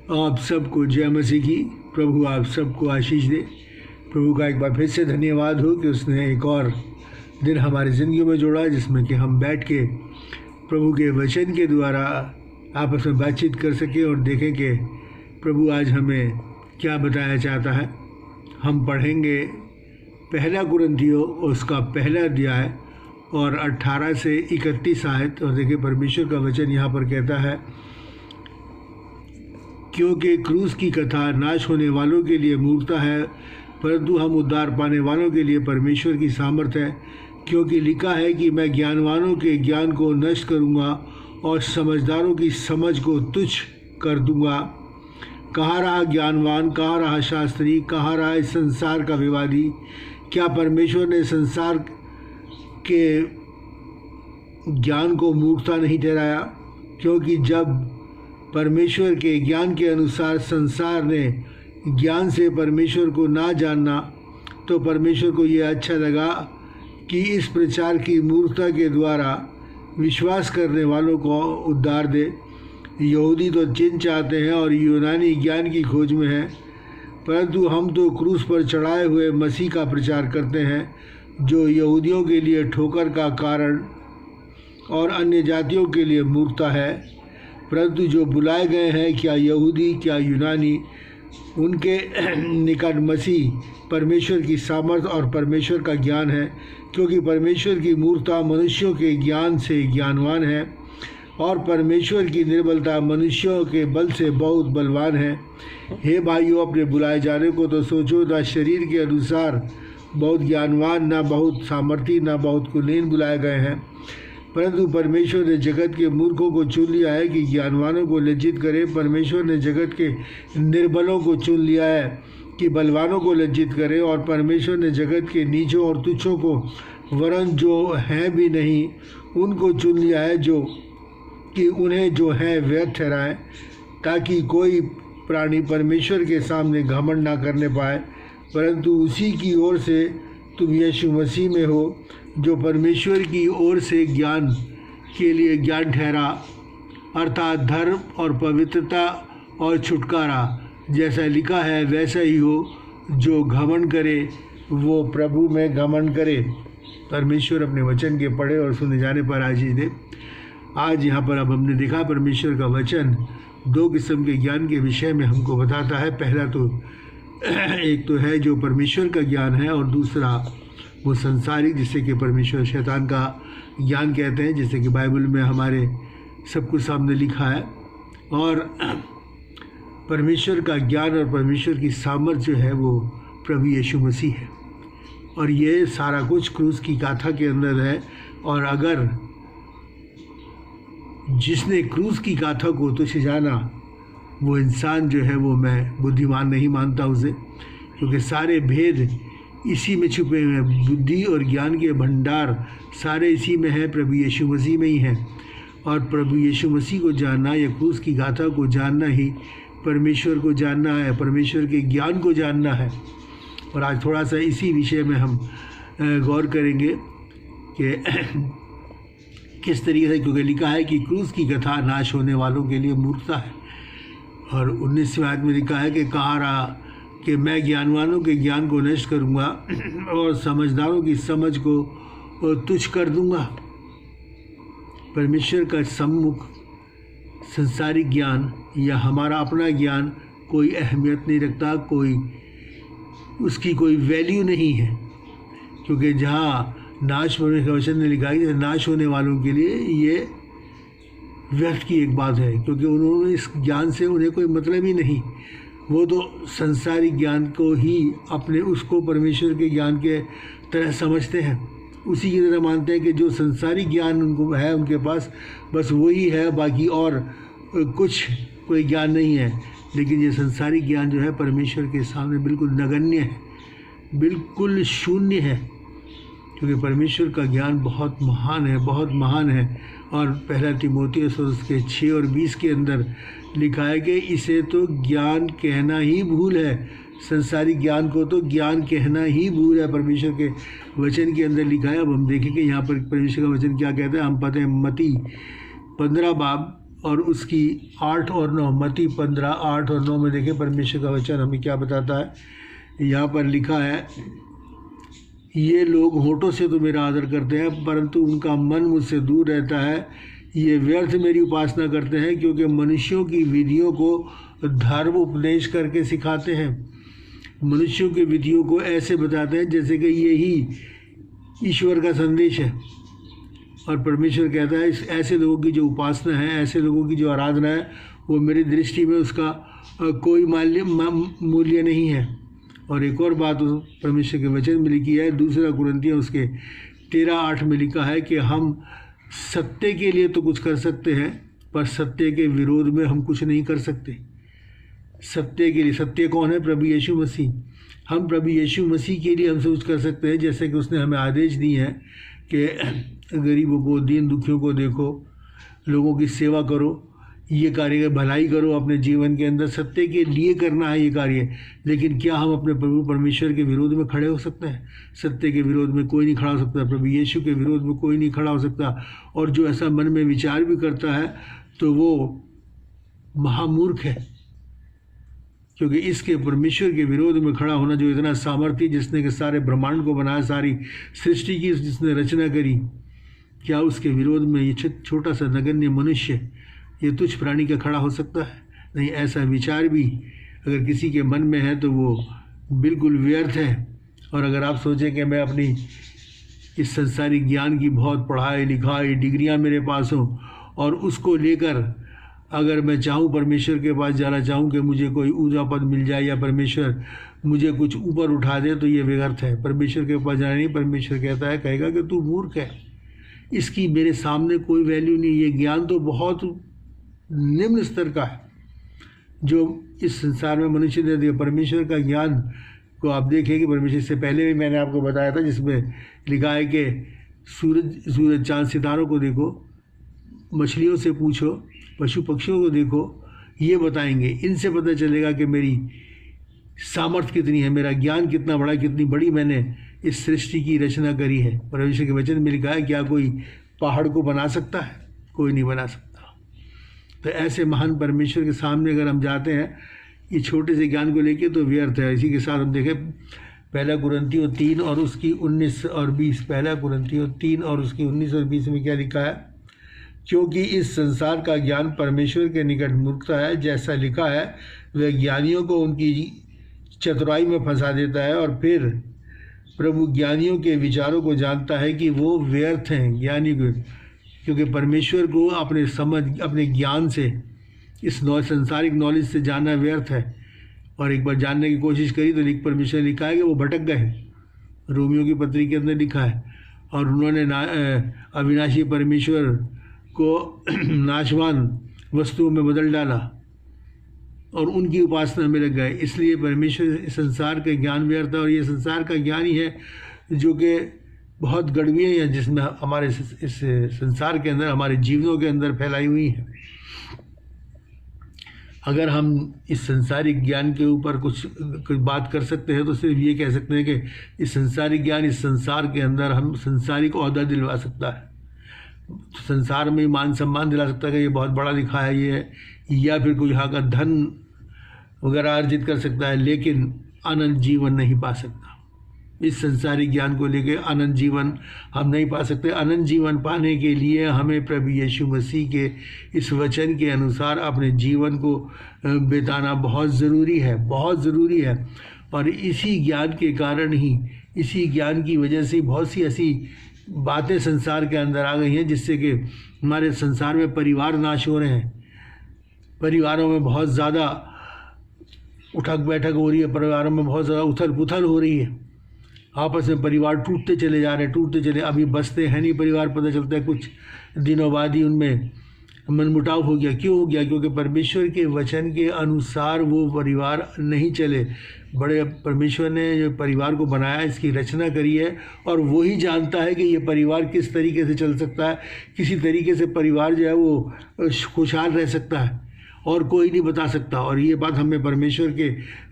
आप सबको जय मसीह की। प्रभु आप सबको आशीष दे। प्रभु का एक बार फिर से धन्यवाद हो कि उसने एक और दिन हमारी ज़िंदगी में जोड़ा, जिसमें कि हम बैठ के प्रभु के वचन के द्वारा आपस में बातचीत कर सकें और देखें कि प्रभु आज हमें क्या बताया चाहता है। हम पढ़ेंगे पहला कुरिन्थियों उसका पहला अध्याय और 18 से 31 आयत। और देखिए परमेश्वर का वचन यहाँ पर कहता है, क्योंकि क्रूस की कथा नाश होने वालों के लिए मूर्खता है, परंतु हम उद्धार पाने वालों के लिए परमेश्वर की सामर्थ है। क्योंकि लिखा है कि मैं ज्ञानवानों के ज्ञान को नष्ट करूँगा और समझदारों की समझ को तुच्छ कर दूँगा। कहाँ रहा ज्ञानवान, कहाँ रहा शास्त्री, कहाँ रहा इस संसार का विवादी? क्या परमेश्वर ने संसार के ज्ञान को मूर्खता नहीं ठहराया? क्योंकि जब परमेश्वर के ज्ञान के अनुसार संसार ने ज्ञान से परमेश्वर को ना जानना, तो परमेश्वर को ये अच्छा लगा कि इस प्रचार की मूर्खता के द्वारा विश्वास करने वालों को उद्धार दे। यहूदी तो चिन्ह चाहते हैं और यूनानी ज्ञान की खोज में है, परंतु हम तो क्रूस पर चढ़ाए हुए मसीह का प्रचार करते हैं, जो यहूदियों के लिए ठोकर का कारण और अन्य जातियों के लिए मूर्खता है। परंतु जो बुलाए गए हैं, क्या यहूदी क्या यूनानी, उनके निकट मसीह परमेश्वर की सामर्थ और परमेश्वर का ज्ञान है। क्योंकि परमेश्वर की मूर्खता मनुष्यों के ज्ञान से ज्ञानवान है और परमेश्वर की निर्बलता मनुष्यों के बल से बहुत बलवान है। हे भाइयों, अपने बुलाए जाने को तो सोचो, ना शरीर के अनुसार बहुत ज्ञानवान, ना बहुत सामर्थी, ना बहुत कुलीन बुलाए गए हैं, परंतु परमेश्वर ने जगत के मूर्खों को चुन लिया है कि ज्ञानवानों को लज्जित करे। परमेश्वर ने जगत के निर्बलों को चुन लिया है कि बलवानों को लज्जित करे। और परमेश्वर ने जगत के नीचों और तुच्छों को, वरन जो हैं भी नहीं, उनको चुन लिया है, जो कि उन्हें जो है व्यर्थ ठहराए, ताकि कोई प्राणी परमेश्वर के सामने घमंड ना करने पाए। परंतु उसी की ओर से तुम यीशु मसीह में हो, जो परमेश्वर की ओर से ज्ञान के लिए ज्ञान ठहरा, अर्थात धर्म और पवित्रता और छुटकारा। जैसा लिखा है वैसा ही हो, जो घमंड करे वो प्रभु में घमंड करे। परमेश्वर अपने वचन के पढ़े और सुने जाने पर आशीष दे। आज यहाँ पर अब हमने देखा परमेश्वर का वचन दो किस्म के ज्ञान के विषय में हमको बताता है। पहला तो एक तो है जो परमेश्वर का ज्ञान है, और दूसरा वो संसारिक, जिसे कि परमेश्वर शैतान का ज्ञान कहते हैं, जिसे कि बाइबल में हमारे सब कुछ सामने लिखा है। और परमेश्वर का ज्ञान और परमेश्वर की सामर्थ जो है वो प्रभु यीशु मसीह है, और ये सारा कुछ क्रूस की गाथा के अंदर है। और अगर जिसने क्रूस की गाथा को तुझे जाना, वो इंसान जो है वो मैं बुद्धिमान नहीं मानता उसे, क्योंकि सारे भेद इसी में छुपे हुए हैं। बुद्धि और ज्ञान के भंडार सारे इसी में हैं, प्रभु यीशु मसीह में ही हैं। और प्रभु यीशु मसीह को जानना या क्रूस की गाथा को जानना ही परमेश्वर को जानना है, परमेश्वर के ज्ञान को जानना है। और आज थोड़ा सा इसी विषय में हम गौर करेंगे कि किस तरीके से, क्योंकि लिखा है कि क्रूस की कथा नाश होने वालों के लिए मूर्खता है। और 19वें आयत में लिखा है कि कहाँ रहा कि मैं ज्ञानवानों के ज्ञान को नष्ट करूँगा और समझदारों की समझ को तुच्छ कर दूँगा। परमेश्वर का सम्मुख संसारिक ज्ञान या हमारा अपना ज्ञान कोई अहमियत नहीं रखता, उसकी कोई वैल्यू नहीं है। क्योंकि जहाँ नाश होने का वचन ने लिखा है, नाश होने वालों के लिए ये व्यर्थ की एक बात है, क्योंकि उन्होंने इस ज्ञान से उन्हें कोई मतलब ही नहीं। वो तो संसारिक ज्ञान को ही अपने उसको परमेश्वर के ज्ञान के तरह समझते हैं, उसी की तरह मानते हैं कि जो संसारिक ज्ञान उनको है उनके पास बस वही है, बाकी और कुछ कोई ज्ञान नहीं है। लेकिन ये संसारिक ज्ञान जो है परमेश्वर के सामने बिल्कुल नगण्य है, बिल्कुल शून्य है, क्योंकि परमेश्वर का ज्ञान बहुत महान है, बहुत महान है। और पहला तीमुथियुस उसके 6 और 20 के अंदर लिखा है कि इसे तो ज्ञान कहना ही भूल है, संसारिक ज्ञान को तो ज्ञान कहना ही भूल है, परमेश्वर के वचन के अंदर लिखा है। अब हम देखेंगे यहाँ पर परमेश्वर का वचन क्या कहता है। हम पढ़ते हैं मत्ती 15 बाब और उसकी 8 और 9, मत्ती 15 8 और 9 में देखें परमेश्वर का वचन हमें क्या बताता है। यहाँ पर लिखा है, ये लोग होठों से तो मेरा आदर करते हैं परंतु उनका मन मुझसे दूर रहता है। ये व्यर्थ मेरी उपासना करते हैं क्योंकि मनुष्यों की विधियों को धर्म उपदेश करके सिखाते हैं। मनुष्यों की विधियों को ऐसे बताते हैं जैसे कि यही ईश्वर का संदेश है। और परमेश्वर कहता है इस ऐसे लोगों की जो उपासना है, ऐसे लोगों की जो आराधना है, वो मेरी दृष्टि में उसका कोई मूल्य नहीं है। और एक और बात परमेश्वर के वचन में लिखी है, 2 कुरिन्थियों उसके 13:8 में लिखा है कि हम सत्य के लिए तो कुछ कर सकते हैं पर सत्य के विरोध में हम कुछ नहीं कर सकते। सत्य के लिए, सत्य कौन है? प्रभु यीशु मसीह। हम प्रभु यीशु मसीह के लिए हम सब कुछ कर सकते हैं, जैसे कि उसने हमें आदेश दी है कि गरीबों को, दीन दुखियों को देखो, लोगों की सेवा करो, ये कार्य भलाई करो अपने जीवन के अंदर। सत्य के लिए करना है ये कार्य। लेकिन क्या हम अपने प्रभु परमेश्वर के विरोध में खड़े हो सकते हैं? सत्य के विरोध में कोई नहीं खड़ा हो सकता, प्रभु यीशु के विरोध में कोई नहीं खड़ा हो सकता। और जो ऐसा मन में विचार भी करता है तो वो महामूर्ख है, क्योंकि इसके परमेश्वर के विरोध में खड़ा होना, जो इतना सामर्थ्य जिसने के सारे ब्रह्मांड को बनाया, सारी सृष्टि की जिसने रचना करी, क्या उसके विरोध में ये छोटा सा नगण्य मनुष्य, ये तुच्छ प्राणी का खड़ा हो सकता है? नहीं। ऐसा विचार भी अगर किसी के मन में है तो वो बिल्कुल व्यर्थ है। और अगर आप सोचें कि मैं अपनी इस संसारिक ज्ञान की बहुत पढ़ाई लिखाई डिग्रियां मेरे पास हों और उसको लेकर अगर मैं चाहूँ परमेश्वर के पास जाना चाहूँ कि मुझे कोई ऊंचा पद मिल जाए या परमेश्वर मुझे कुछ ऊपर उठा दे, तो ये व्यर्थ है। परमेश्वर के पास जाना नहीं। परमेश्वर कहता है, कहेगा कि तू मूर्ख है, इसकी मेरे सामने कोई वैल्यू नहीं। ये ज्ञान तो बहुत निम्न स्तर का है जो इस संसार में मनुष्य ने दिया। परमेश्वर का ज्ञान को आप देखें कि परमेश्वर से पहले भी मैंने आपको बताया था, जिसमें लिखा है कि सूरज चांद सितारों को देखो, मछलियों से पूछो, पशु पक्षियों को देखो, ये बताएंगे। इनसे पता चलेगा कि मेरी सामर्थ्य कितनी है, मेरा ज्ञान कितना बड़ा, कितनी बड़ी मैंने इस सृष्टि की रचना करी है। परमेश्वर के वचन में लिखा है, क्या कोई पहाड़ को बना सकता है? कोई नहीं बना सकता। तो ऐसे महान परमेश्वर के सामने अगर हम जाते हैं ये छोटे से ज्ञान को लेके, तो व्यर्थ है। इसी के साथ हम देखें 1 कुरिन्थियों 3 और उसकी 19 और 20। 1 कुरिन्थियों 3 और उसकी 19 और 20 में क्या लिखा है? क्योंकि इस संसार का ज्ञान परमेश्वर के निकट मूर्खता है, जैसा लिखा है, वह ज्ञानियों को उनकी चतुराई में फंसा देता है। और फिर प्रभु ज्ञानियों के विचारों को जानता है कि वो व्यर्थ हैं। ज्ञानी को, क्योंकि परमेश्वर को अपने समझ, अपने ज्ञान से, इस संसारिक नॉलेज से जानना व्यर्थ है। और एक बार जानने की कोशिश करी तो परमेश्वर ने लिखा है कि वो भटक गए। रोमियो की पत्री के अंदर लिखा है। और उन्होंने अविनाशी परमेश्वर को नाशवान वस्तुओं में बदल डाला और उनकी उपासना में लग गए। इसलिए परमेश्वर संसार के ज्ञान व्यर्थ है। और ये संसार का ज्ञान ही है जो कि बहुत गड़बड़ियाँ हैं जिसमें हमारे इस संसार के अंदर, हमारे जीवनों के अंदर फैलाई हुई है। अगर हम इस संसारिक ज्ञान के ऊपर कुछ बात कर सकते हैं तो सिर्फ ये कह सकते हैं कि इस संसारिक ज्ञान इस संसार के अंदर हम संसारिक ओहदा दिलवा सकता है, संसार में मान सम्मान दिला सकता है कि ये बहुत बड़ा लिखा है ये, या फिर कोई यहाँ का धन वगैरह अर्जित कर सकता है, लेकिन अनंत जीवन नहीं पा सकता। इस संसारिक ज्ञान को लेकर अनंत जीवन हम नहीं पा सकते। अनंत जीवन पाने के लिए हमें प्रभु यीशु मसीह के इस वचन के अनुसार अपने जीवन को बिताना बहुत ज़रूरी है, बहुत ज़रूरी है। और इसी ज्ञान के कारण ही, इसी ज्ञान की वजह से बहुत सी ऐसी बातें संसार के अंदर आ गई हैं जिससे कि हमारे संसार में परिवार नाश हो रहे हैं। परिवारों में बहुत ज़्यादा उठक बैठक हो रही है, परिवारों में बहुत ज़्यादा उथल पुथल हो रही है, आपस में परिवार टूटते चले जा रहे हैं, टूटते चले। अभी बसते हैं नहीं परिवार, पता चलता है कुछ दिनों बाद ही उनमें मनमुटाव हो गया। क्यों हो गया? क्योंकि परमेश्वर के वचन के अनुसार वो परिवार नहीं चले। बड़े परमेश्वर ने जो परिवार को बनाया, इसकी रचना करी है, और वही जानता है कि ये परिवार किस तरीके से चल सकता है, किसी तरीके से परिवार जो है वो खुशहाल रह सकता है, और कोई नहीं बता सकता। और ये बात हमें परमेश्वर के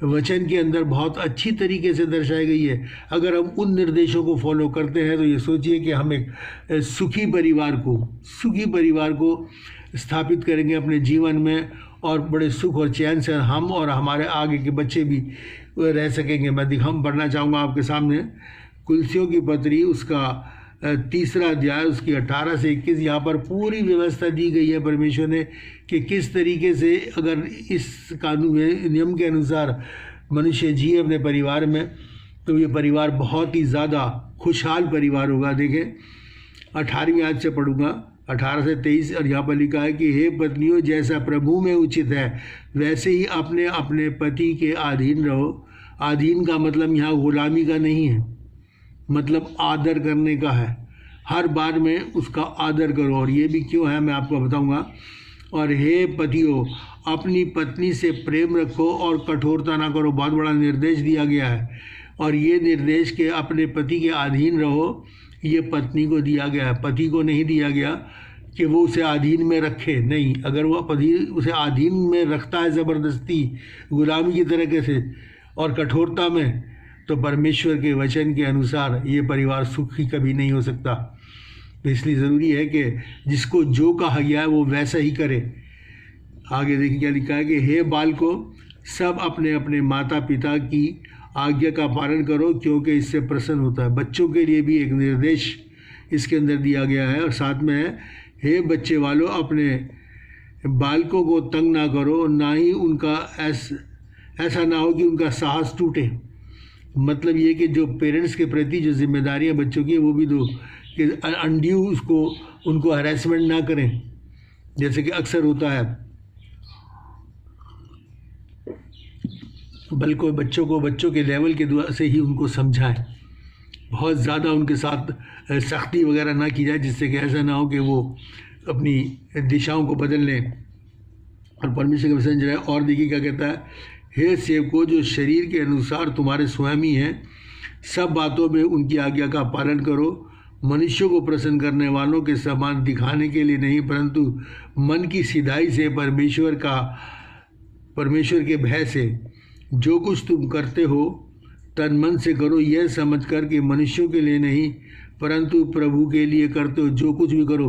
वचन के अंदर बहुत अच्छी तरीके से दर्शाई गई है। अगर हम उन निर्देशों को फॉलो करते हैं तो ये सोचिए कि हम एक सुखी परिवार को स्थापित करेंगे अपने जीवन में, और बड़े सुख और चैन से हम और हमारे आगे के बच्चे भी रह सकेंगे। मैं हम पढ़ना चाहूँगा आपके सामने कुलसियों की पत्री, उसका 3रा अध्याय, उसकी 18 से 21। यहाँ पर पूरी व्यवस्था दी गई है परमेश्वर ने कि किस तरीके से अगर इस कानून नियम के अनुसार मनुष्य जिए अपने परिवार में, तो ये परिवार बहुत ही ज़्यादा खुशहाल परिवार होगा। देखें 18वीं आयत से पढ़ूंगा, 18 से 23, और यहाँ पर लिखा है कि हे पत्नियों, जैसा प्रभु में उचित है वैसे ही अपने अपने पति के अधीन रहो। अधीन का मतलब यहाँ गुलामी का नहीं है, मतलब आदर करने का है। हर बार में उसका आदर करो, और ये भी क्यों है मैं आपको बताऊंगा। और हे पतियों, अपनी पत्नी से प्रेम रखो और कठोरता ना करो। बहुत बड़ा निर्देश दिया गया है, और ये निर्देश के अपने पति के अधीन रहो, ये पत्नी को दिया गया है, पति को नहीं दिया गया कि वो उसे अधीन में रखे। नहीं, अगर वो पति उसे अधीन में रखता है ज़बरदस्ती, गुलामी की तरीके से और कठोरता में, तो परमेश्वर के वचन के अनुसार ये परिवार सुखी कभी नहीं हो सकता। तो इसलिए ज़रूरी है कि जिसको जो कहा गया है वो वैसा ही करे। आगे देखिए क्या लिखा है कि हे बालकों, सब अपने अपने माता पिता की आज्ञा का पालन करो, क्योंकि इससे प्रसन्न होता है। बच्चों के लिए भी एक निर्देश इसके अंदर दिया गया है, और साथ में है, हे बच्चे वालों, अपने बालकों को तंग ना करो, ना ही उनका ऐसा ना हो कि उनका साहस टूटे। मतलब ये कि जो पेरेंट्स के प्रति जो जिम्मेदारियां बच्चों की वो भी दो, कि अनड्यू उनको हरासमेंट ना करें, जैसे कि अक्सर होता है। बल्कि बच्चों को बच्चों के लेवल के द्वारा से ही उनको समझाएं, बहुत ज़्यादा उनके साथ सख्ती वगैरह ना की जाए, जिससे कि ऐसा ना हो कि वो अपनी दिशाओं को बदल लें। और परमेश्वर का वचन जो है, और देखिए क्या कहता है, हे सेवकों, जो शरीर के अनुसार तुम्हारे स्वामी हैं, सब बातों में उनकी आज्ञा का पालन करो, मनुष्यों को प्रसन्न करने वालों के समान दिखाने के लिए नहीं, परंतु मन की सीधाई से परमेश्वर के भय से। जो कुछ तुम करते हो तन मन से करो, यह समझकर कि मनुष्यों के लिए नहीं परंतु प्रभु के लिए करते हो। जो कुछ भी करो,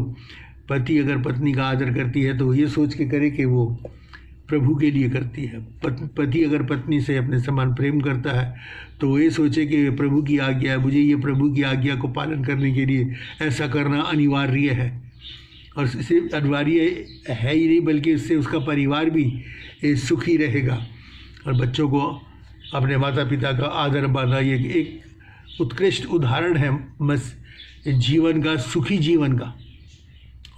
पति अगर पत्नी का आदर करती है तो ये सोच के करे कि वो प्रभु के लिए करती है। पति अगर पत्नी से अपने समान प्रेम करता है तो वो ये सोचे कि प्रभु की आज्ञा है, मुझे ये प्रभु की आज्ञा को पालन करने के लिए ऐसा करना अनिवार्य है। और सिर्फ अनिवार्य है ही नहीं, बल्कि इससे उसका परिवार भी सुखी रहेगा। और बच्चों को अपने माता पिता का आदर मानना, ये एक उत्कृष्ट उदाहरण है जीवन का, सुखी जीवन का,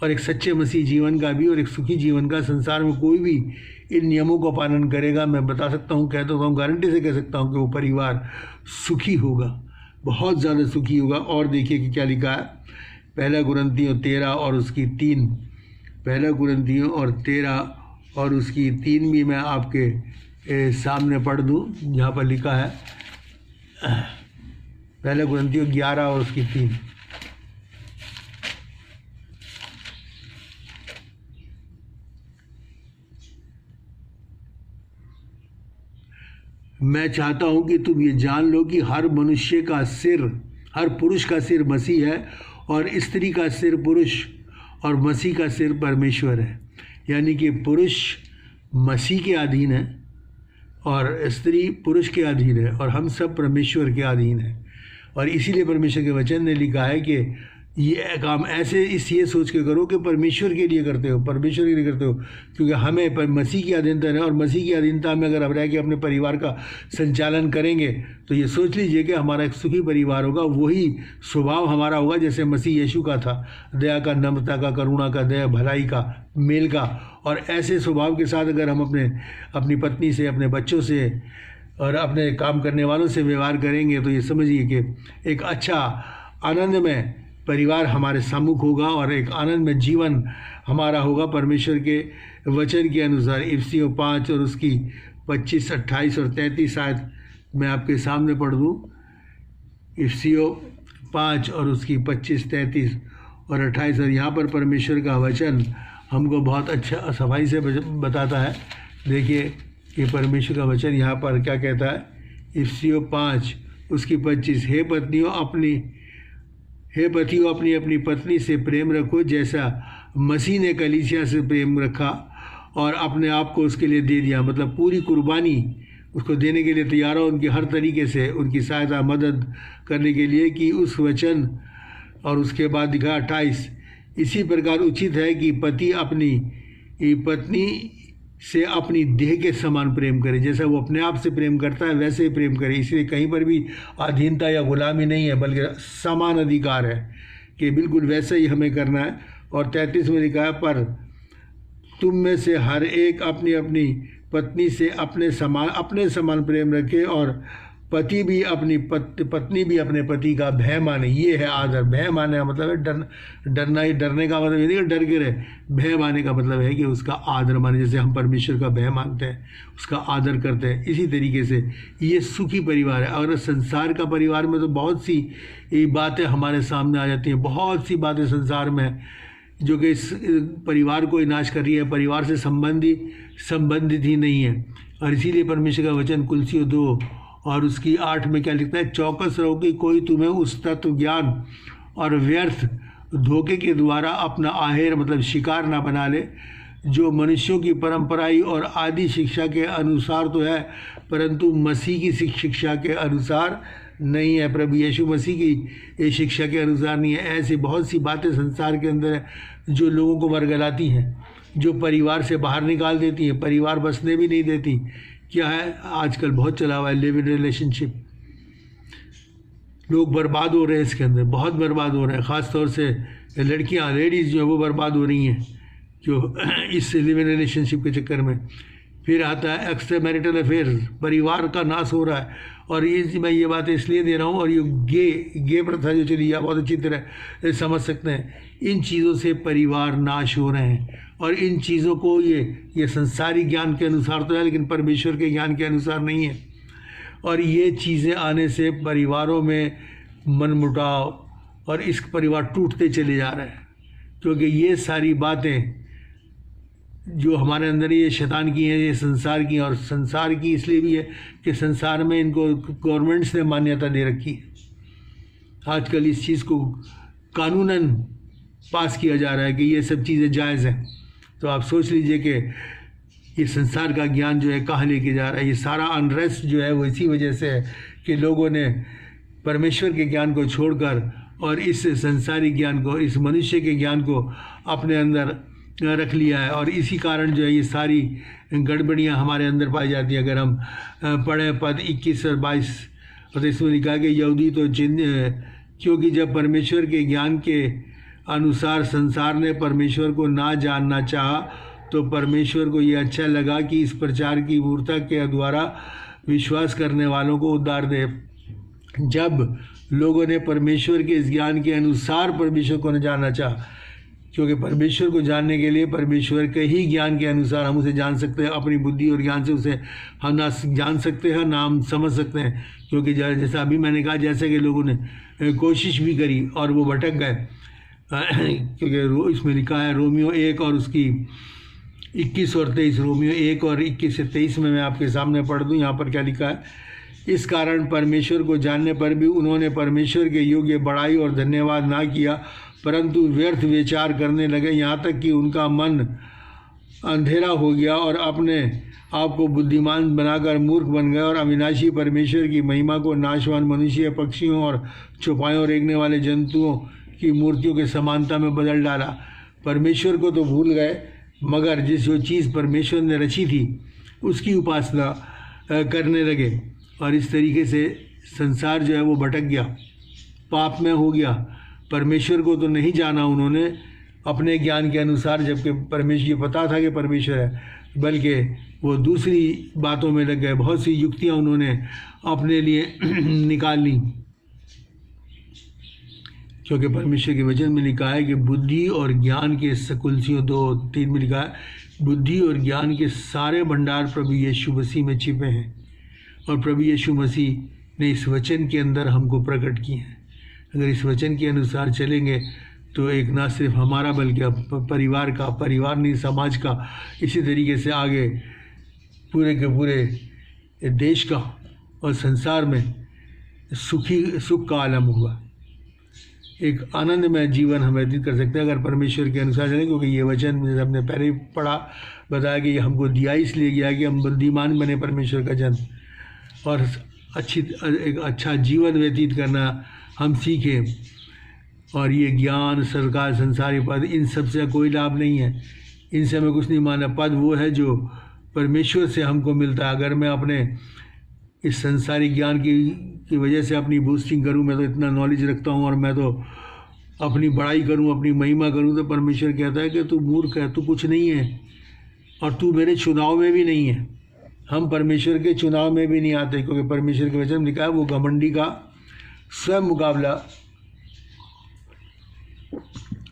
और एक सच्चे मसीह जीवन का भी, और एक सुखी जीवन का। संसार में कोई भी इन नियमों का पालन करेगा, मैं बता सकता हूँ, कहता हूँ, गारंटी से कह सकता हूँ कि वो परिवार सुखी होगा, बहुत ज़्यादा सुखी होगा। और देखिए कि क्या लिखा है, 1 कुरिन्थियों 13 और उसकी 3, 1 कुरिन्थियों और 13 और उसकी 3 भी मैं आपके सामने पढ़ दूँ। जहाँ पर लिखा है 1 कुरिन्थियों 11 और उसकी 3। मैं चाहता हूँ कि तुम ये जान लो कि हर मनुष्य का सिर, हर पुरुष का सिर मसीह है, और स्त्री का सिर पुरुष, और मसीह का सिर परमेश्वर है। यानी कि पुरुष मसीह के अधीन है और स्त्री पुरुष के अधीन है, और हम सब परमेश्वर के अधीन हैं। और इसीलिए परमेश्वर के वचन ने लिखा है कि ये काम ऐसे ये सोच के करो कि परमेश्वर के लिए करते हो, परमेश्वर के लिए करते हो, क्योंकि हमें मसीह की अधीनता है। और मसीह की अधीनता में अगर हम रह के अपने परिवार का संचालन करेंगे तो ये सोच लीजिए कि हमारा एक सुखी परिवार होगा। वही स्वभाव हमारा होगा जैसे मसीह यीशु का था, दया का, नम्रता का, करुणा का, दया, भलाई का, मेल का। और ऐसे स्वभाव के साथ अगर हम अपनी पत्नी से, अपने बच्चों से और अपने काम करने वालों से व्यवहार करेंगे तो ये समझिए कि एक अच्छा आनंदमय परिवार हमारे सम्मुख होगा, और एक आनंद में जीवन हमारा होगा परमेश्वर के वचन के अनुसार। इफिसियों 5 और उसकी 25, 28 और 33 आयत मैं आपके सामने पढ़ दूँ। इफिसियों 5 और उसकी 25, 33 और 28। और यहाँ पर परमेश्वर का वचन हमको बहुत अच्छा सफाई से बताता है। देखिए ये परमेश्वर का वचन यहाँ पर क्या कहता है, इफिसियों 5 उसकी 25। हे पतियों अपनी अपनी पत्नी से प्रेम रखो, जैसा मसीह ने कलीसिया से प्रेम रखा और अपने आप को उसके लिए दे दिया, मतलब पूरी कुर्बानी उसको देने के लिए तैयार हो, उनकी हर तरीके से उनकी सहायता मदद करने के लिए कि उस वचन। और उसके बाद दिखा 28, इसी प्रकार उचित है कि पति अपनी पत्नी से अपनी देह के समान प्रेम करे, जैसा वो अपने आप से प्रेम करता है वैसे ही प्रेम करे। इसलिए कहीं पर भी अधीनता या गुलामी नहीं है, बल्कि समान अधिकार है कि बिल्कुल वैसे ही हमें करना है। और 33 में लिखा है, पर तुम में से हर एक अपनी अपनी पत्नी से अपने समान प्रेम रखे, और पति भी अपनी पत्नी भी अपने पति का भय माने। ये है आदर। भय माने का मतलब है डरने का मतलब ये नहीं कि डर के रहे। भय माने का मतलब है कि उसका आदर माने, जैसे हम परमेश्वर का भय मानते हैं, उसका आदर करते हैं। इसी तरीके से ये सुखी परिवार है। और संसार का परिवार में तो बहुत सी बातें हमारे सामने आ जाती हैं, बहुत सी बातें संसार में जो कि इस परिवार को विनाश कर रही है, परिवार से संबंधित ही नहीं है। और इसीलिए परमेश्वर का वचन कुलसियों 2 और उसकी 8 में क्या लिखता है, चौकस रहो कि कोई तुम्हें उस तत्व ज्ञान और व्यर्थ धोखे के द्वारा अपना आहेर मतलब शिकार ना बना ले, जो मनुष्यों की परंपराई और आदि शिक्षा के अनुसार तो है, परंतु मसीह की शिक्षा के अनुसार नहीं है। प्रभु यीशु मसीह की शिक्षा के अनुसार नहीं है। ऐसी बहुत सी बातें संसार के अंदर है जो लोगों को वर्गलाती हैं, जो परिवार से बाहर निकाल देती हैं, परिवार बसने भी नहीं देती। क्या है आजकल बहुत चला हुआ है, लिव इन रिलेशनशिप। लोग बर्बाद हो रहे हैं इसके अंदर, बहुत बर्बाद हो रहे हैं। ख़ास तौर से लड़कियां, लेडीज़ जो है वो बर्बाद हो रही हैं जो इस लिव इन रिलेशनशिप के चक्कर में। फिर आता है एक्स्ट्रा मैरिटल अफेयर, परिवार का नाश हो रहा है। और ये मैं ये बातें इसलिए दे रहा हूँ, और ये गे प्रथा जो चली है बहुत अच्छी तरह समझ सकते हैं। इन चीज़ों से परिवार नाश हो रहे हैं, और इन चीज़ों को ये संसारी ज्ञान के अनुसार तो है, लेकिन परमेश्वर के ज्ञान के अनुसार नहीं है। और ये चीज़ें आने से परिवारों में मनमुटाव और इस परिवार टूटते चले जा रहे हैं, क्योंकि ये सारी बातें जो हमारे अंदर ये शैतान की हैं, ये संसार की, और संसार की इसलिए भी है कि संसार में इनको गवर्नमेंट्स ने मान्यता दे रखी है। आजकल इस चीज़ को कानूनन पास किया जा रहा है कि ये सब चीज़ें जायज़ हैं। तो आप सोच लीजिए कि ये संसार का ज्ञान जो है कहाँ लेके जा रहा है। ये सारा अनरेस्ट जो है वो इसी वजह से है कि लोगों ने परमेश्वर के ज्ञान को छोड़कर और इस संसारी ज्ञान को, इस मनुष्य के ज्ञान को अपने अंदर रख लिया है। और इसी कारण जो है ये सारी गड़बड़ियाँ हमारे अंदर पाई जाती हैं। अगर हम पढ़ें पद 21 और 22, और इसमें लिखा कि यहूदी तो क्योंकि जब परमेश्वर के ज्ञान के अनुसार संसार ने परमेश्वर को ना जानना चाहा, तो परमेश्वर को ये अच्छा लगा कि इस प्रचार की मूर्ता के द्वारा विश्वास करने वालों को उद्धार दे। जब लोगों ने परमेश्वर के इस ज्ञान के अनुसार परमेश्वर को न जानना चाहा, क्योंकि परमेश्वर को जानने के लिए परमेश्वर के ही ज्ञान के अनुसार हम उसे जान सकते हैं। अपनी बुद्धि और ज्ञान से उसे हम ना जान सकते हैं, ना हम समझ सकते हैं। क्योंकि जैसा अभी मैंने कहा, जैसे कि लोगों ने कोशिश भी करी और वो भटक गए। क्योंकि इसमें लिखा है रोमियो 1 और उसकी 21 और 23, रोमियो 1 और 21 से 23 में मैं आपके सामने पढ़ दूँ। यहाँ पर क्या लिखा है, इस कारण परमेश्वर को जानने पर भी उन्होंने परमेश्वर के योग्य बड़ाई और धन्यवाद ना किया, परंतु व्यर्थ विचार करने लगे, यहाँ तक कि उनका मन अंधेरा हो गया और अपने आप को बुद्धिमान बनाकर मूर्ख बन गए, और अविनाशी परमेश्वर की महिमा को नाशवान मनुष्य, पक्षियों और चौपायों रेंगने वाले जंतुओं की मूर्तियों के समानता में बदल डाला। परमेश्वर को तो भूल गए, मगर जो चीज़ परमेश्वर ने रची थी उसकी उपासना करने लगे। और इस तरीके से संसार जो है वो भटक गया, पाप में हो गया। परमेश्वर को तो नहीं जाना उन्होंने अपने ज्ञान के अनुसार, जबकि परमेश्वर ये पता था कि परमेश्वर है, बल्कि वो दूसरी बातों में लग गए। बहुत सी युक्तियाँ उन्होंने अपने लिए निकाल ली, क्योंकि परमेश्वर के वचन में लिखा है कि बुद्धि और ज्ञान के कुलसियों 2:3 में लिखा है, बुद्धि और ज्ञान के सारे भंडार प्रभु यीशु मसीह में छिपे हैं, और प्रभु यीशु मसीह ने इस वचन के अंदर हमको प्रकट किए हैं। अगर इस वचन के अनुसार चलेंगे तो एक ना सिर्फ हमारा बल्कि परिवार नहीं समाज का, इसी तरीके से आगे पूरे के पूरे देश का और संसार में सुख का आलम होगा। एक आनंदमय जीवन हम व्यतीत कर सकते हैं अगर परमेश्वर के अनुसार चलें, क्योंकि ये वचन जैसे हमने पहले ही पढ़ा बताया कि ये हमको दिया इसलिए गया कि हम बुद्धिमान बने परमेश्वर का जन और एक अच्छा जीवन व्यतीत करना हम सीखें। और ये ज्ञान, सरकार, संसारी पद, इन सब से कोई लाभ नहीं है, इनसे हमें कुछ नहीं माना। पद वो है जो परमेश्वर से हमको मिलता है। अगर मैं अपने इस संसारी ज्ञान की वजह से अपनी बूस्टिंग करूं, मैं तो इतना नॉलेज रखता हूं और मैं तो अपनी बड़ाई करूं, अपनी महिमा करूं, तो परमेश्वर कहता है कि तू मूर्ख है, तू कुछ नहीं है और तू मेरे चुनाव में भी नहीं है। हम परमेश्वर के चुनाव में भी नहीं आते, क्योंकि परमेश्वर के वचन में लिखा है वो घमंडी का स्वयं मुकाबला,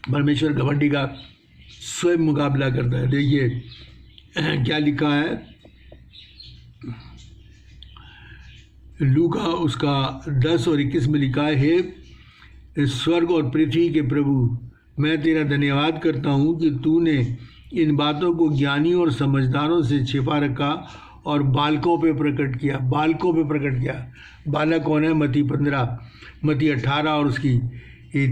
परमेश्वर घमंडी का स्वयं मुकाबला करता है। देखिए क्या लिखा है, लूका उसका 10 और 21 में लिखा है, हे स्वर्ग और पृथ्वी के प्रभु, मैं तेरा धन्यवाद करता हूँ कि तूने इन बातों को ज्ञानी और समझदारों से छिपा रखा और बालकों पे प्रकट किया। बालकों पे प्रकट किया। बालक कौन है? मत्ती 15, मत्ती 18 और उसकी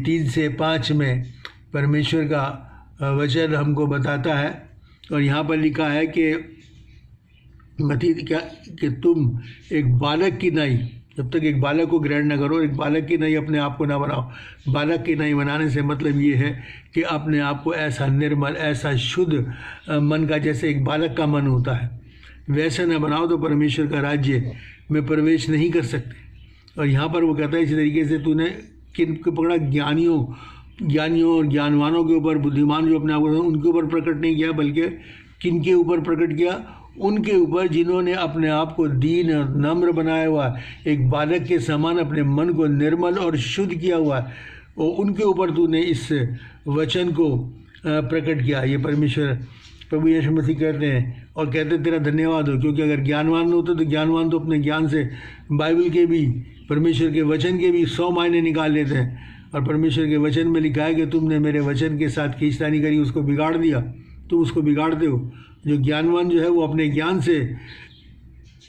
3 से 5 में परमेश्वर का वचन हमको बताता है। और यहाँ पर लिखा है कि मत्ती क्या कि तुम एक बालक की नहीं, जब तक एक बालक को ग्रहण न करो, एक बालक की नहीं अपने आप को ना बनाओ। बालक की नहीं बनाने से मतलब ये है कि अपने आप को ऐसा निर्मल, ऐसा शुद्ध मन का, जैसे एक बालक का मन होता है वैसे न बनाओ, तो परमेश्वर का राज्य में प्रवेश नहीं कर सकते। और यहाँ पर वो कहता है इसी तरीके से तूने किन को पकड़ा? ज्ञानियों और ज्ञानवानों के ऊपर, बुद्धिमान जो अपने आप को उनके ऊपर प्रकट नहीं किया, बल्कि किन के ऊपर प्रकट किया? उनके ऊपर जिन्होंने अपने आप को दीन और नम्र बनाया हुआ, एक बालक के समान अपने मन को निर्मल और शुद्ध किया हुआ, और उनके ऊपर तूने इस वचन को प्रकट किया। ये परमेश्वर प्रभु यीशु मसीह कहते हैं और कहते तेरा धन्यवाद हो, क्योंकि अगर ज्ञानवान होते तो ज्ञानवान तो अपने ज्ञान से बाइबल के भी, परमेश्वर के वचन के भी 100 मायने निकाल लेते हैं। और परमेश्वर के वचन में लिखा है कि तुमने मेरे वचन के साथ खींचतानी करी, उसको बिगाड़ दिया, तुम उसको बिगाड़ते हो। जो ज्ञानवान जो है वो अपने ज्ञान से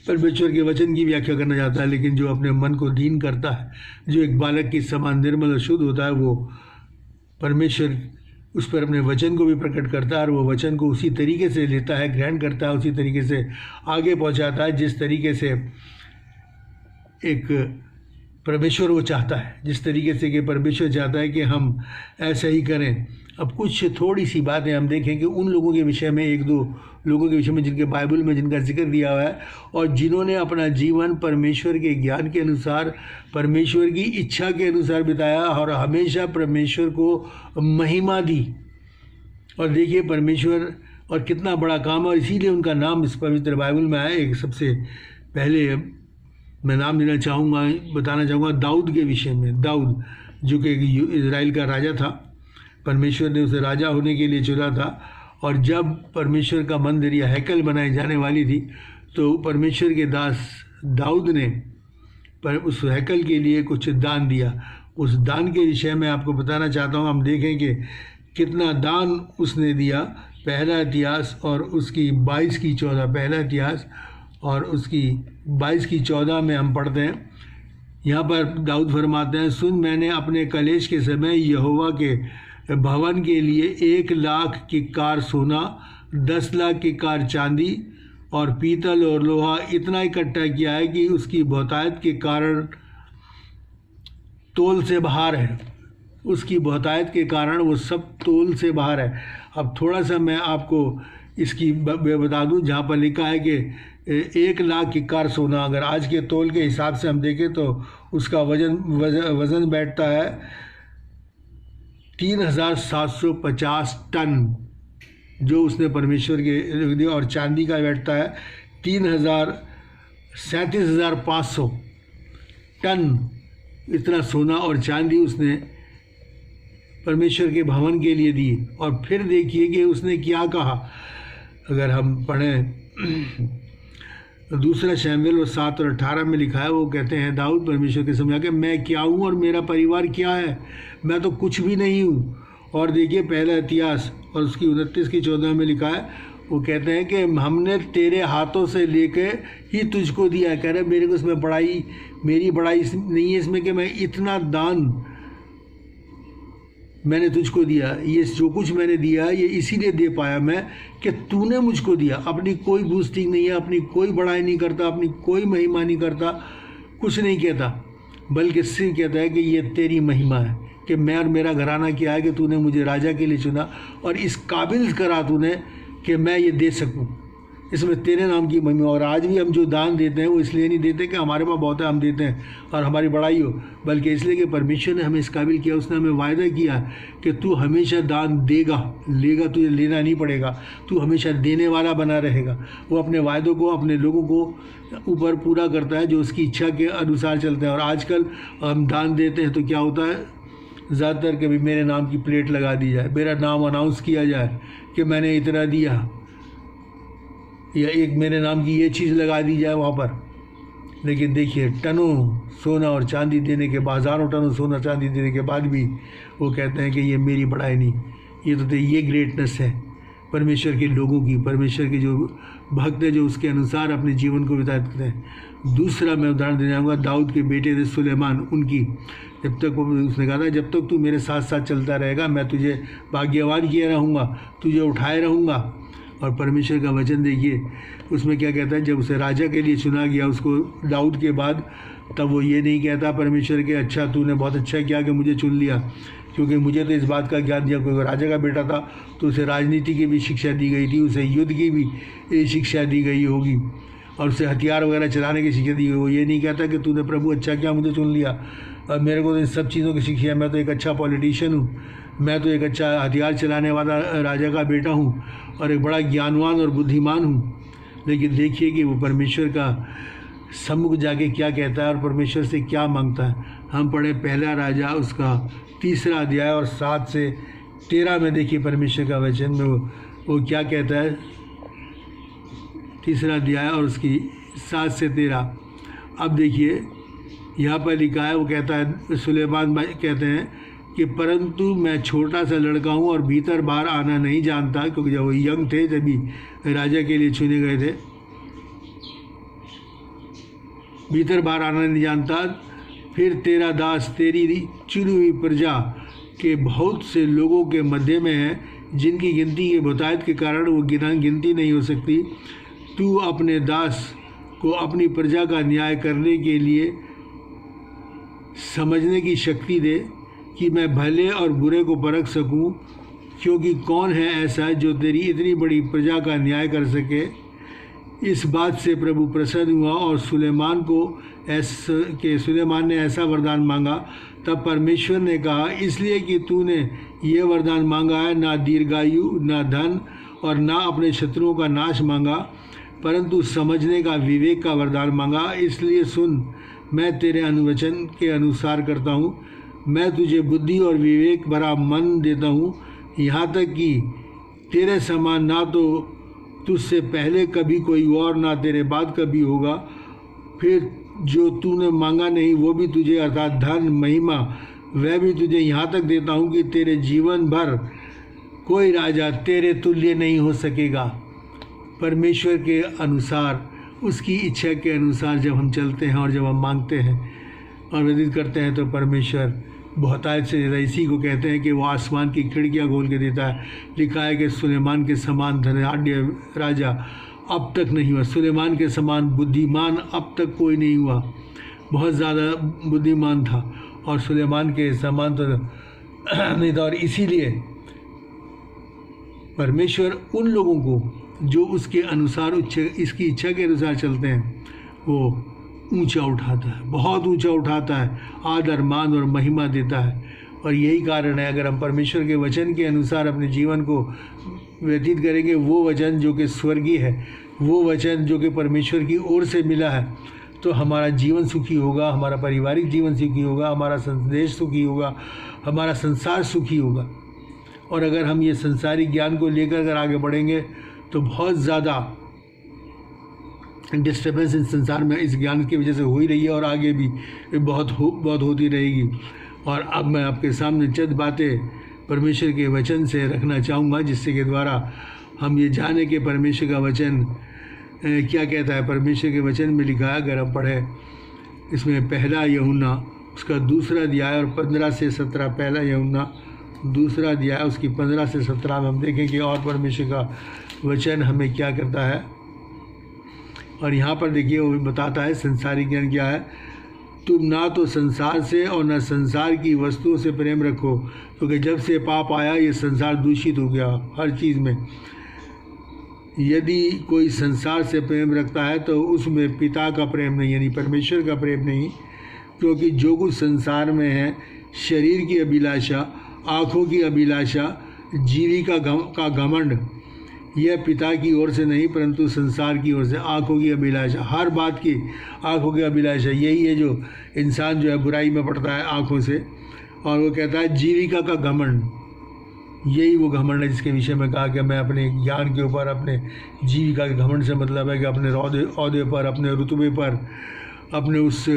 परमेश्वर के वचन की व्याख्या करना चाहता है, लेकिन जो अपने मन को दीन करता है, जो एक बालक के समान निर्मल और शुद्ध होता है, वो परमेश्वर उस पर अपने वचन को भी प्रकट करता है और वो वचन को उसी तरीके से लेता है, ग्रहण करता है, उसी तरीके से आगे पहुंचाता है जिस तरीके से एक परमेश्वर वो चाहता है, जिस तरीके से कि परमेश्वर चाहता है कि हम ऐसा ही करें। अब कुछ थोड़ी सी बातें हम देखें कि उन लोगों के विषय में, 1-2 लोगों के विषय में जिनके बाइबल में जिनका जिक्र दिया हुआ है और जिन्होंने अपना जीवन परमेश्वर के ज्ञान के अनुसार, परमेश्वर की इच्छा के अनुसार बिताया और हमेशा परमेश्वर को महिमा दी। और देखिए परमेश्वर और कितना बड़ा काम है, और इसीलिए उनका नाम इस पवित्र बाइबल में आया। एक सबसे पहले मैं नाम देना चाहूँगा, बताना चाहूँगा दाऊद के विषय में। दाऊद जो कि इजराइल का राजा था, परमेश्वर ने उसे राजा होने के लिए चुना था। और जब परमेश्वर का मंदिर या हैकल बनाई जाने वाली थी, तो परमेश्वर के दास दाऊद ने पर उस हैकल के लिए कुछ दान दिया। उस दान के विषय में आपको बताना चाहता हूँ। हम देखें कि कितना दान उसने दिया। पहला इतिहास और उसकी 22 की 14, पहला इतिहास और उसकी 22 की 14 में हम पढ़ते हैं। यहाँ पर दाऊद फरमाते हैं, सुन मैंने अपने कलेश के समय यहोवा के भवन के लिए 1 लाख की कार सोना, 10 लाख की कार चांदी और पीतल और लोहा इतना इकट्ठा किया है कि उसकी बहुतायत के कारण तोल से बाहर है। उसकी बहुतायत के कारण वो सब तोल से बाहर है। अब थोड़ा सा मैं आपको इसकी बता दूं, जहाँ पर लिखा है कि 1 लाख की कार सोना, अगर आज के तोल के हिसाब से हम देखें तो उसका वज़न बैठता है 3750 टन, जो उसने परमेश्वर के दिया। और चांदी का बैठता है 37,500 टन। इतना सोना और चांदी उसने परमेश्वर के भवन के लिए दी। और फिर देखिए कि उसने क्या कहा। अगर हम पढ़ें दूसरा शमूएल 7 और 18 में लिखा है, वो कहते हैं दाऊद परमेश्वर के समझा के, मैं क्या हूँ और मेरा परिवार क्या है, मैं तो कुछ भी नहीं हूँ। और देखिए पहला इतिहास और उसकी 29 की 14 में लिखा है, वो कहते हैं कि हमने तेरे हाथों से लेके ही तुझको दिया। कह रहे मेरे को इसमें मेरी बड़ाई नहीं है इसमें कि मैं इतना दान मैंने तुझको दिया, ये जो कुछ मैंने दिया ये इसीलिए दे पाया मैं कि तूने मुझको दिया। अपनी कोई बूस्टिंग नहीं है, अपनी कोई बड़ाई नहीं करता, अपनी कोई महिमा नहीं करता, कुछ नहीं कहता, बल्कि सिर्फ कहता है कि ये तेरी महिमा है कि मैं और मेरा घराना क्या है कि तूने मुझे राजा के लिए चुना और इस काबिल करा तूने कि मैं ये दे सकूं, इसमें तेरे नाम की महिमा। और आज भी हम जो दान देते हैं वो इसलिए नहीं देते कि हमारे पास बहुत है हम देते हैं और हमारी बड़ाई हो, बल्कि इसलिए कि परमेश्वर ने हमें इस काबिल किया, उसने हमें वायदा किया कि तू हमेशा दान देगा, लेगा, तुझे लेना नहीं पड़ेगा, तू हमेशा देने वाला बना रहेगा। वो अपने वायदों को अपने लोगों को ऊपर पूरा करता है जो उसकी इच्छा के अनुसार चलते हैं। और आजकल हम दान देते हैं तो क्या होता है, ज़्यादातर कभी मेरे नाम की प्लेट लगा दी जाए, मेरा नाम अनाउंस किया जाए कि मैंने इतना दिया, या एक मेरे नाम की ये चीज़ लगा दी जाए वहाँ पर। लेकिन देखिए टनों सोना और चांदी देने के बाद, हज़ारों टनों सोना चांदी देने के बाद भी वो कहते हैं कि ये मेरी बड़ाई नहीं, ये ग्रेटनेस है परमेश्वर के लोगों की, परमेश्वर के जो भक्त है जो उसके अनुसार अपने जीवन को व्यतीत करते हैं। दूसरा मैं उदाहरण देने जाऊँगा, दाऊद के बेटे थे सुलेमान, उनकी जब तक उसने कहा था जब तक तू मेरे साथ साथ चलता रहेगा मैं तुझे भाग्यवान किए रहूँगा, तुझे उठाए रहूँगा। और परमेश्वर का वचन देखिए उसमें क्या कहता है, जब उसे राजा के लिए चुना गया उसको दाऊद के बाद, तब वो ये नहीं कहता परमेश्वर के अच्छा तूने बहुत अच्छा किया कि मुझे चुन लिया, क्योंकि मुझे तो इस बात का ज्ञान दिया, क्योंकि राजा का बेटा था तो उसे राजनीति की भी शिक्षा दी गई थी, उसे युद्ध की भी शिक्षा दी गई होगी और उसे हथियार वगैरह चलाने की शिक्षा दी गई। वो ये नहीं कहता कि तूने प्रभु अच्छा किया मुझे चुन लिया, और मेरे को तो इन सब चीज़ों की शिक्षा है, मैं तो एक अच्छा पॉलिटिशियन हूँ, मैं तो एक अच्छा हथियार चलाने वाला राजा का बेटा हूँ और एक बड़ा ज्ञानवान और बुद्धिमान हूँ। लेकिन देखिए कि वो परमेश्वर का सम्मुख जाके क्या कहता है और परमेश्वर से क्या मांगता है। हम पढ़े पहला राजा उसका 3 अध्याय और 7 से 13 में देखिए परमेश्वर का वचन में वो क्या कहता है, 3 अध्याय और उसकी 7 से 13। अब देखिए यहाँ पर लिखा है, वो कहता है सुलेमान भाई कहते हैं कि परंतु मैं छोटा सा लड़का हूँ और भीतर बाहर आना नहीं जानता, क्योंकि जब वो यंग थे तभी राजा के लिए चुने गए थे, भीतर बाहर आना नहीं जानता। फिर तेरा दास तेरी चुनी हुई प्रजा के बहुत से लोगों के मध्य में है, जिनकी गिनती के बहुतायत के कारण वो गिनती नहीं हो सकती। तू अपने दास को अपनी प्रजा का न्याय करने के लिए समझने की शक्ति दे कि मैं भले और बुरे को परख सकूं, क्योंकि कौन है ऐसा जो तेरी इतनी बड़ी प्रजा का न्याय कर सके। इस बात से प्रभु प्रसन्न हुआ और सुलेमान ने ऐसा वरदान मांगा। तब परमेश्वर ने कहा, इसलिए कि तूने ये वरदान मांगा है, ना दीर्घायु, ना धन और ना अपने शत्रुओं का नाश मांगा, परंतु समझने का, विवेक का वरदान मांगा। इसलिए सुन, मैं तेरे अनुवचन के अनुसार करता हूँ। मैं तुझे बुद्धि और विवेक भरा मन देता हूँ, यहाँ तक कि तेरे समान ना तो तुझसे पहले कभी कोई और, ना तेरे बाद कभी होगा। फिर जो तूने मांगा नहीं वो भी तुझे, अर्थात धन, महिमा, वह भी तुझे यहाँ तक देता हूँ कि तेरे जीवन भर कोई राजा तेरे तुल्य नहीं हो सकेगा। परमेश्वर के अनुसार, उसकी इच्छा के अनुसार जब हम चलते हैं और जब हम मांगते हैं और व्यतीत करते हैं तो परमेश्वर बहुतायत से देता है। इसी को कहते हैं कि वो आसमान की खिड़कियाँ खोल के देता है। लिखा है कि सुलेमान के समान धनाढ्य राजा अब तक नहीं हुआ, सुलेमान के समान बुद्धिमान अब तक कोई नहीं हुआ। बहुत ज़्यादा बुद्धिमान था और सुलेमान के समान तो नहीं था। और इसीलिए परमेश्वर उन लोगों को जो उसके अनुसार, इसकी इच्छा के अनुसार चलते हैं, वो ऊंचा उठाता है, बहुत ऊंचा उठाता है, आदर, मान और महिमा देता है। और यही कारण है, अगर हम परमेश्वर के वचन के अनुसार अपने जीवन को व्यतीत करेंगे, वो वचन जो कि स्वर्गीय है, वो वचन जो कि परमेश्वर की ओर से मिला है, तो हमारा जीवन सुखी होगा, हमारा पारिवारिक जीवन सुखी होगा, हमारा संदेश सुखी होगा, हमारा संसार सुखी होगा। और अगर हम ये संसारिक ज्ञान को लेकर अगर आगे बढ़ेंगे तो बहुत ज़्यादा डिस्टर्बेंस इस संसार में इस ज्ञान की वजह से हो ही रही है और आगे भी बहुत होती रहेगी। और अब मैं आपके सामने चंद बातें परमेश्वर के वचन से रखना चाहूँगा, जिससे के द्वारा हम ये जाने कि परमेश्वर का वचन क्या कहता है। परमेश्वर के वचन में लिखा है, अगर हम पढ़ें इसमें पहला यूहन्ना उसका 2 अध्याय और 15 से 17, पहला यूहन्ना दूसरा अध्याय उसकी 15 से 17 में हम देखेंगे और परमेश्वर का वचन हमें क्या करता है। और यहाँ पर देखिए वो बताता है संसारिक ज्ञान क्या है। तुम ना तो संसार से और न संसार की वस्तुओं से प्रेम रखो, क्योंकि जब से पाप आया ये संसार दूषित हो गया हर चीज़ में। यदि कोई संसार से प्रेम रखता है तो उसमें पिता का प्रेम नहीं, यानी परमेश्वर का प्रेम नहीं, क्योंकि जो कुछ संसार में है, शरीर की अभिलाषा, आँखों की अभिलाषा, जीविका का घमंड, यह पिता की ओर से नहीं परंतु संसार की ओर से। आँखों की अभिलाषा, हर बात की आँखों की अभिलाषा, यही है जो इंसान जो है बुराई में पड़ता है आँखों से। और वो कहता है जीविका का घमंड, यही वो घमंड है जिसके विषय में कहा कि मैं अपने ज्ञान के ऊपर, अपने जीविका के घमंड से मतलब है कि अपने औहदे पर, अपने रुतबे पर, अपने उस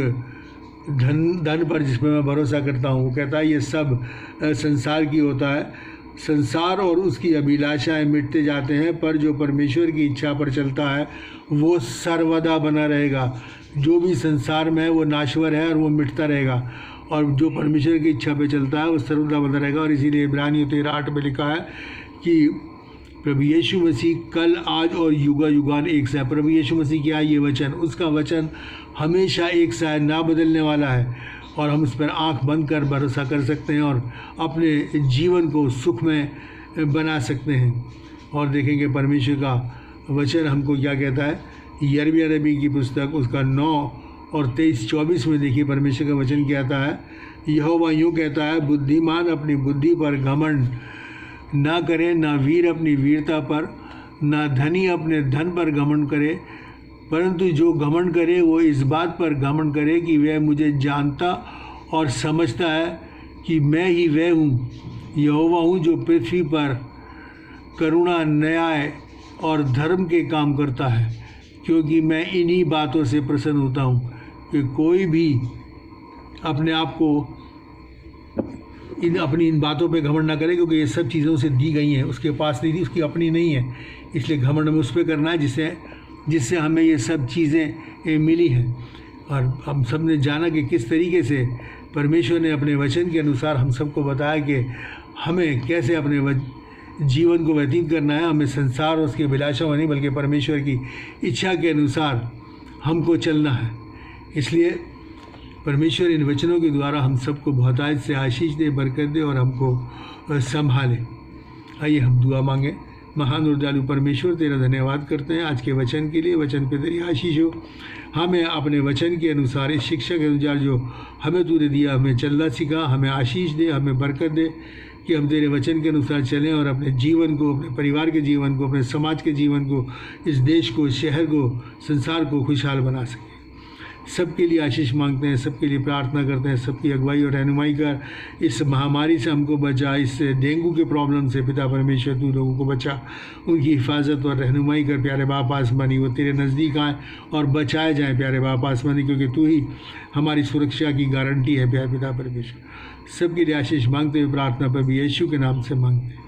धन पर जिस पर मैं भरोसा करता हूँ। वो कहता है ये सब संसार की होता है। संसार और उसकी अभिलाषाएं मिटते जाते हैं, पर जो परमेश्वर की इच्छा पर चलता है वो सर्वदा बना रहेगा। जो भी संसार में है वो नाश्वर है और वो मिटता रहेगा, और जो परमेश्वर की इच्छा पे चलता है वो सर्वदा बना रहेगा। और इसीलिए इब्रानियों 13:8 में लिखा है कि प्रभु यीशु मसीह कल, आज और युगा युगान एक सा है। प्रभु यीशु मसीह क्या है? ये वचन, उसका वचन हमेशा एक सा है, ना बदलने वाला है, और हम उस पर आंख बंद कर भरोसा कर सकते हैं और अपने जीवन को सुख में बना सकते हैं। और देखेंगे परमेश्वर का वचन हमको क्या कहता है। यिर्मयाह नबी की पुस्तक उसका 9 और 23-24 में देखिए परमेश्वर का वचन कहता है। यहोवा यूँ कहता है, बुद्धिमान अपनी बुद्धि पर घमंड ना करे, ना वीर अपनी वीरता पर, ना धनी अपने धन पर घमंड करे, परंतु जो घमंड करे वो इस बात पर घमंड करे कि वह मुझे जानता और समझता है कि मैं ही वह हूँ, यहोवा हूँ जो पृथ्वी पर करुणा, न्याय और धर्म के काम करता है। क्योंकि मैं इन्हीं बातों से प्रसन्न होता हूँ कि कोई भी अपने आप को अपनी इन बातों पे घमंड ना करे, क्योंकि ये सब चीज़ों से दी गई हैं, उसके पास नहीं थी, उसकी अपनी नहीं है। इसलिए घमंड में उस पर करना है जिससे हमें ये सब चीज़ें मिली हैं। और हम सब ने जाना कि किस तरीके से परमेश्वर ने अपने वचन के अनुसार हम सबको बताया कि हमें कैसे अपने जीवन को व्यतीत करना है। हमें संसार और उसकी अभिलाषा नहीं बल्कि परमेश्वर की इच्छा के अनुसार हमको चलना है। इसलिए परमेश्वर इन वचनों के द्वारा हम सबको बहुतायत से आशीष दे, बरकत दे और हमको संभाले। आइए हम दुआ मांगें। महान और दयालु परमेश्वर, तेरा धन्यवाद करते हैं आज के वचन के लिए। वचन पे तेरी आशीष हो। हमें अपने वचन के अनुसार, इस शिक्षा के अनुसार जो हमें तूने दिया, हमें चलना सिखा। हमें आशीष दे, हमें बरकत दे कि हम तेरे वचन के अनुसार चलें और अपने जीवन को, अपने परिवार के जीवन को, अपने समाज के जीवन को, इस देश को, शहर को, संसार को खुशहाल बना सकें। सबके लिए आशीष मांगते हैं, सबके लिए प्रार्थना करते हैं। सबकी अगुवाई और रहनुमाई कर। इस महामारी से हमको बचा, इस डेंगू के प्रॉब्लम से पिता परमेश्वर तू लोगों को बचा, उनकी हिफाजत और रहनुमाई कर। प्यारे बाप आसमानी, वो तेरे नज़दीक आएँ और बचाए जाएँ प्यारे बाप आसमानी, क्योंकि तू ही हमारी सुरक्षा की गारंटी है प्यारे पिता परमेश्वर। सबके लिए आशीष मांगते हुए प्रार्थना प्रभु यीशु के नाम से मांगते हैं।